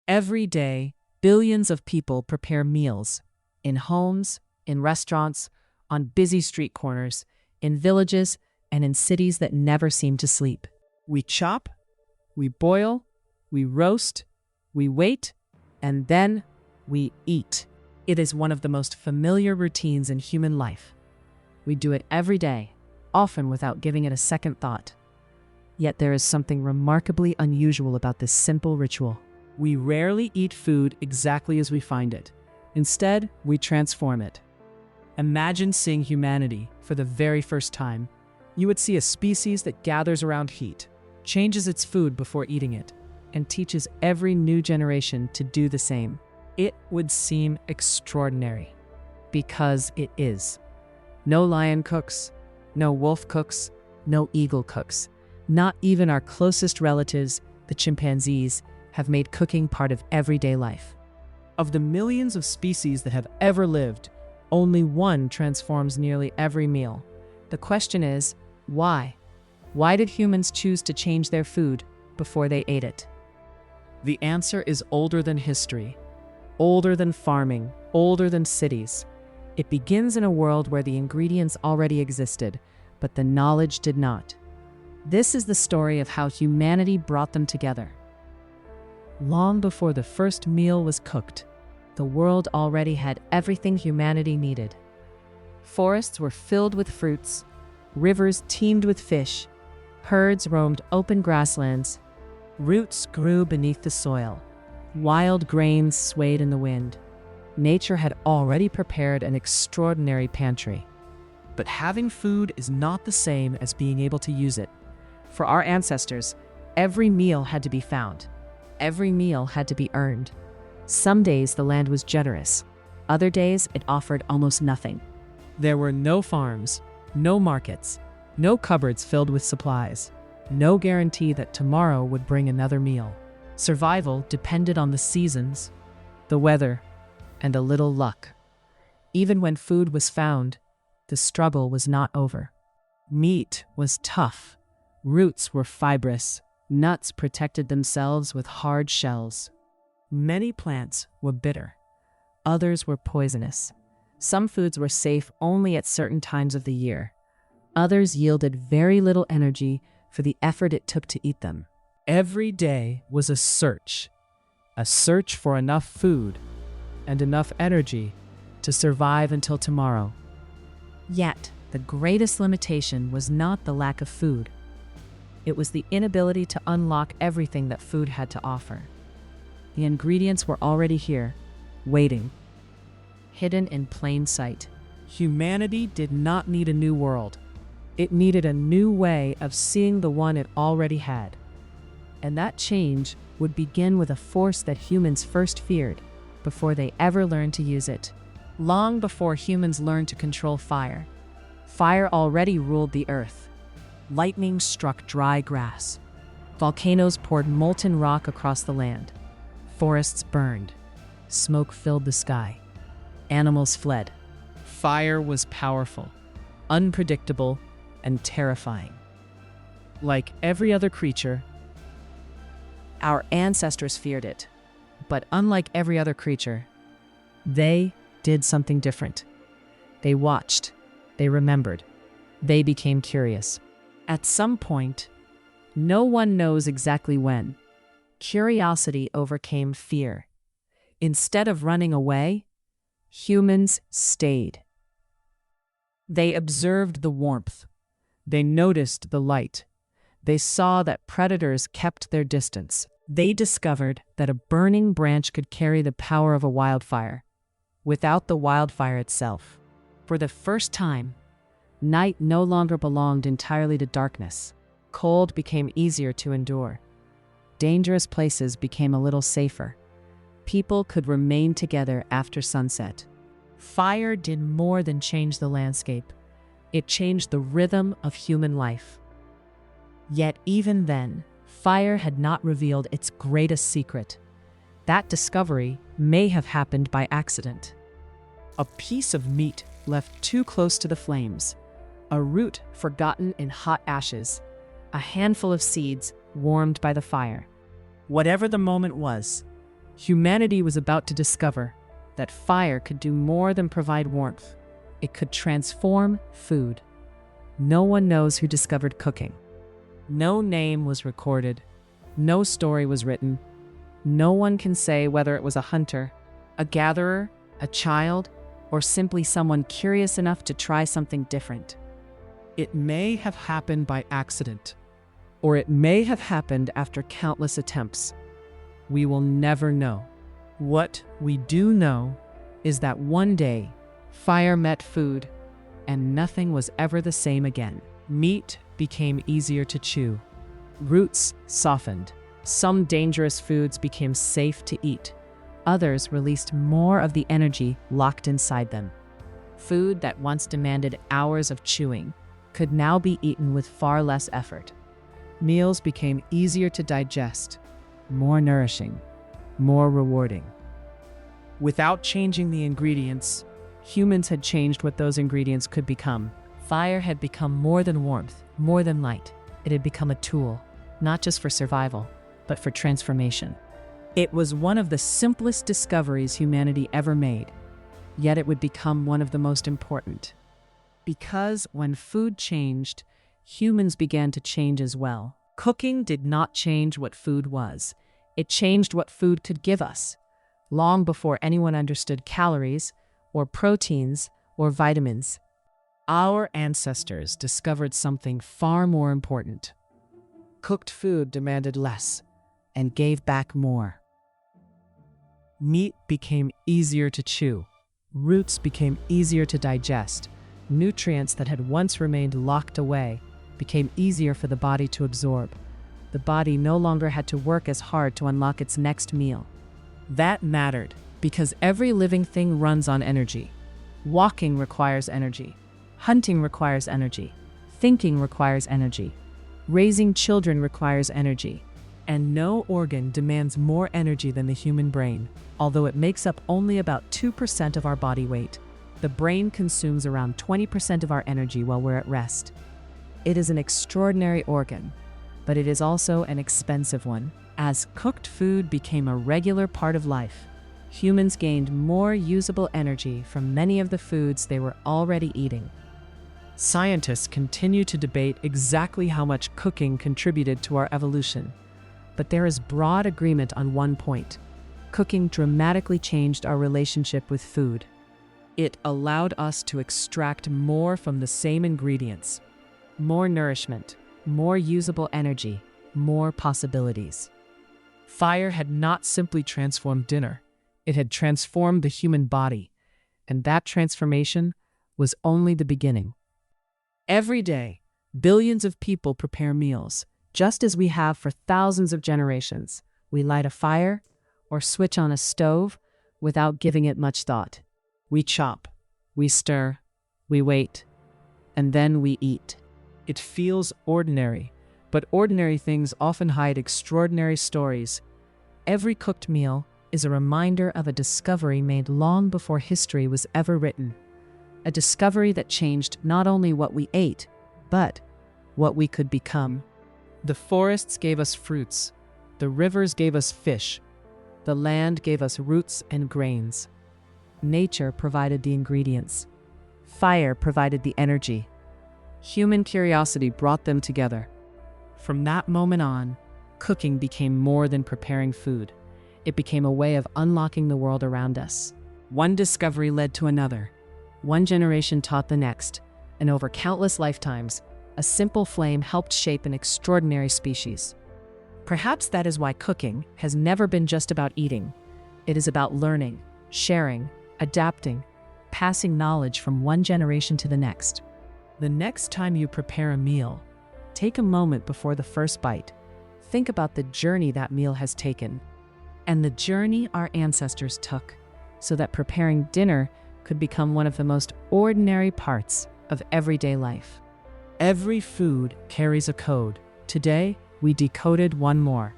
Every day, billions of people prepare meals in homes, in restaurants, on busy street corners, in villages, and in cities that never seem to sleep. We chop, we boil, we roast, we wait, and then we eat. It is one of the most familiar routines in human life. We do it every day, often without giving it a second thought. Yet there is something remarkably unusual about this simple ritual. We rarely eat food exactly as we find it. Instead, we transform it. Imagine seeing humanity for the very first time. You would see a species that gathers around heat, changes its food before eating it, and teaches every new generation to do the same. It would seem extraordinary, because it is. No lion cooks, no wolf cooks, no eagle cooks. Not even our closest relatives, the chimpanzees, have made cooking part of everyday life. Of the millions of species that have ever lived, only one transforms nearly every meal. The question is, why? Why did humans choose to change their food before they ate it? The answer is older than history, older than farming, older than cities. It begins in a world where the ingredients already existed, but the knowledge did not. This is the story of how humanity brought them together. Long before the first meal was cooked, the world already had everything humanity needed. Forests were filled with fruits, rivers teemed with fish, herds roamed open grasslands, roots grew beneath the soil, wild grains swayed in the wind. Nature had already prepared an extraordinary pantry. But having food is not the same as being able to use it. For our ancestors, every meal had to be found. Every meal had to be earned. Some days the land was generous. Other days it offered almost nothing. There were no farms, no markets, no cupboards filled with supplies, no guarantee that tomorrow would bring another meal. Survival depended on the seasons, the weather, and a little luck. Even when food was found, the struggle was not over. Meat was tough, roots were fibrous, nuts protected themselves with hard shells. Many plants were bitter, others were poisonous. Some foods were safe only at certain times of the year. Others yielded very little energy for the effort it took to eat them. Every day was a search for enough food and enough energy to survive until tomorrow. Yet, the greatest limitation was not the lack of food. It was the inability to unlock everything that food had to offer. The ingredients were already here, waiting, hidden in plain sight. Humanity did not need a new world. It needed a new way of seeing the one it already had. And that change would begin with a force that humans first feared, before they ever learned to use it. Long before humans learned to control fire, fire already ruled the earth. Lightning struck dry grass. Volcanoes poured molten rock across the land. Forests burned. Smoke filled the sky. Animals fled. Fire was powerful, unpredictable, and terrifying. Like every other creature, our ancestors feared it. But unlike every other creature, they did something different. They watched. They remembered. They became curious. At some point, no one knows exactly when, curiosity overcame fear. Instead of running away, humans stayed. They observed the warmth. They noticed the light. They saw that predators kept their distance. They discovered that a burning branch could carry the power of a wildfire, without the wildfire itself. For the first time, night no longer belonged entirely to darkness. Cold became easier to endure. Dangerous places became a little safer. People could remain together after sunset. Fire did more than change the landscape. It changed the rhythm of human life. Yet even then, fire had not revealed its greatest secret. That discovery may have happened by accident. A piece of meat left too close to the flames, a root forgotten in hot ashes, a handful of seeds warmed by the fire. Whatever the moment was, Humanity was about to discover that fire could do more than provide warmth. It could transform food. No one knows who discovered cooking. No name was recorded. No story was written. No one can say whether it was a hunter, a gatherer, a child, or simply someone curious enough to try something different. It may have happened by accident, or it may have happened after countless attempts. We will never know. What we do know is that one day, fire met food, and nothing was ever the same again. Meat became easier to chew. Roots softened. Some dangerous foods became safe to eat. Others released more of the energy locked inside them. Food that once demanded hours of chewing could now be eaten with far less effort. Meals became easier to digest, more nourishing, more rewarding. Without changing the ingredients, humans had changed what those ingredients could become. Fire had become more than warmth, more than light. It had become a tool, not just for survival, but for transformation. It was one of the simplest discoveries humanity ever made, yet it would become one of the most important. Because when food changed, humans began to change as well. Cooking did not change what food was. It changed what food could give us. Long before anyone understood calories, or proteins, or vitamins, our ancestors discovered something far more important. Cooked food demanded less and gave back more. Meat became easier to chew. Roots became easier to digest. Nutrients that had once remained locked away became easier for the body to absorb. The body no longer had to work as hard to unlock its next meal. That mattered because every living thing runs on energy. Walking requires energy. Hunting requires energy. Thinking requires energy. Raising children requires energy. And no organ demands more energy than the human brain, although it makes up only about 2% of our body weight. The brain consumes around 20% of our energy while we're at rest. It is an extraordinary organ, but it is also an expensive one. As cooked food became a regular part of life, humans gained more usable energy from many of the foods they were already eating. Scientists continue to debate exactly how much cooking contributed to our evolution, but there is broad agreement on one point. Cooking dramatically changed our relationship with food. It allowed us to extract more from the same ingredients. More nourishment, more usable energy, more possibilities. Fire had not simply transformed dinner, it had transformed the human body, and that transformation was only the beginning. Every day, billions of people prepare meals, just as we have for thousands of generations. We light a fire or switch on a stove without giving it much thought. We chop, we stir, we wait, and then we eat. It feels ordinary, but ordinary things often hide extraordinary stories. Every cooked meal is a reminder of a discovery made long before history was ever written. A discovery that changed not only what we ate, but what we could become. The forests gave us fruits. The rivers gave us fish. The land gave us roots and grains. Nature provided the ingredients. Fire provided the energy. Human curiosity brought them together. From that moment on, cooking became more than preparing food. It became a way of unlocking the world around us. One discovery led to another. One generation taught the next, and over countless lifetimes, a simple flame helped shape an extraordinary species. Perhaps that is why cooking has never been just about eating. It is about learning, sharing, adapting, passing knowledge from one generation to the next. The next time you prepare a meal, take a moment before the first bite. Think about the journey that meal has taken, and the journey our ancestors took, so that preparing dinner could become one of the most ordinary parts of everyday life. Every food carries a code. Today, we decoded one more.